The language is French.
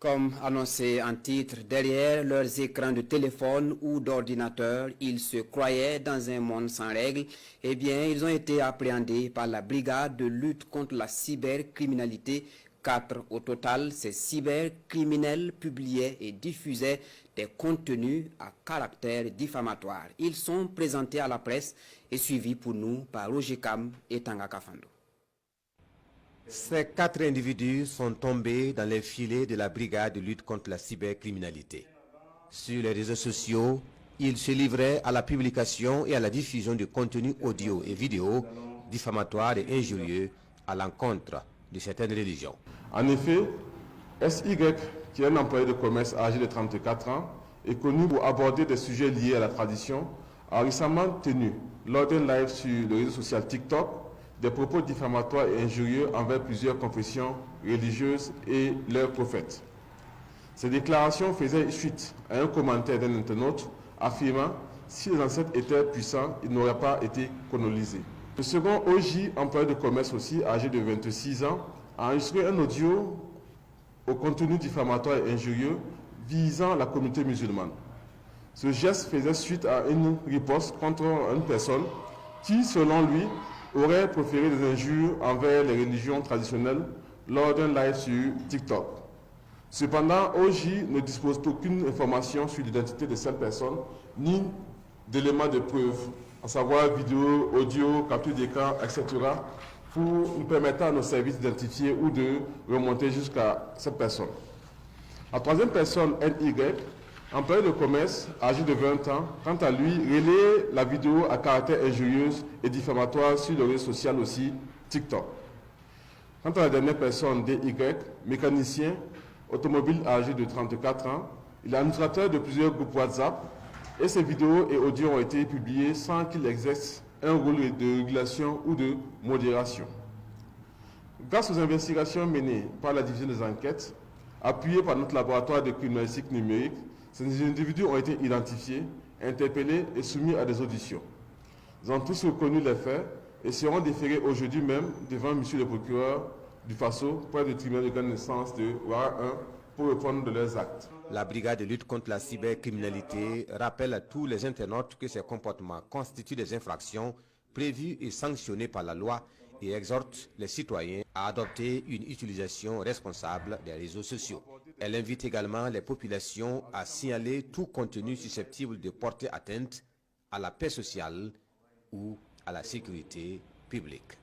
Comme annoncé en titre, derrière leurs écrans de téléphone ou d'ordinateur, ils se croyaient dans un monde sans règles. Eh bien, ils ont été appréhendés par la brigade de lutte contre la cybercriminalité. 4 au total, ces cybercriminels publiaient et diffusaient des contenus à caractère diffamatoire. Ils sont présentés à la presse et suivis pour nous par Roger Kam et Tanga Kafando. Ces 4 individus sont tombés dans les filets de la brigade de lutte contre la cybercriminalité. Sur les réseaux sociaux, ils se livraient à la publication et à la diffusion de contenus audio et vidéo diffamatoires et injurieux à l'encontre de certaines religions. En effet, SY, qui est un employé de commerce âgé de 34 ans, est connu pour aborder des sujets liés à la tradition, a récemment tenu, lors d'un live sur le réseau social TikTok, des propos diffamatoires et injurieux envers plusieurs confessions religieuses et leurs prophètes. Ces déclarations faisaient suite à un commentaire d'un internaute affirmant « si les ancêtres étaient puissants, ils n'auraient pas été colonisés ». Le second OJ, employé de commerce aussi, âgé de 26 ans, a enregistré un audio au contenu diffamatoire et injurieux visant la communauté musulmane. Ce geste faisait suite à une riposte contre une personne qui, selon lui, aurait proféré des injures envers les religions traditionnelles lors d'un live sur TikTok. Cependant, OJ ne dispose d'aucune information sur l'identité de cette personne, ni d'éléments de preuve, à savoir vidéo, audio, capture d'écran, etc., pour nous permettre à nos services d'identifier ou de remonter jusqu'à cette personne. La troisième personne, NY, employé de commerce, âgé de 20 ans, quant à lui, relaie la vidéo à caractère injurieuse et diffamatoire sur le réseau social aussi, TikTok. Quant à la dernière personne, DY, mécanicien, automobile âgé de 34 ans, il est administrateur de plusieurs groupes WhatsApp et ses vidéos et audios ont été publiés sans qu'il exerce un rôle de régulation ou de modération. Grâce aux investigations menées par la division des enquêtes, appuyées par notre laboratoire de criminalistique numérique, ces individus ont été identifiés, interpellés et soumis à des auditions. Ils ont tous reconnu les faits et seront déférés aujourd'hui même devant M. le procureur du Faso, près du tribunal de grande instance de Ouara 1, pour répondre de leurs actes. La brigade de lutte contre la cybercriminalité rappelle à tous les internautes que ces comportements constituent des infractions prévues et sanctionnées par la loi et exhorte les citoyens à adopter une utilisation responsable des réseaux sociaux. Elle invite également les populations à signaler tout contenu susceptible de porter atteinte à la paix sociale ou à la sécurité publique.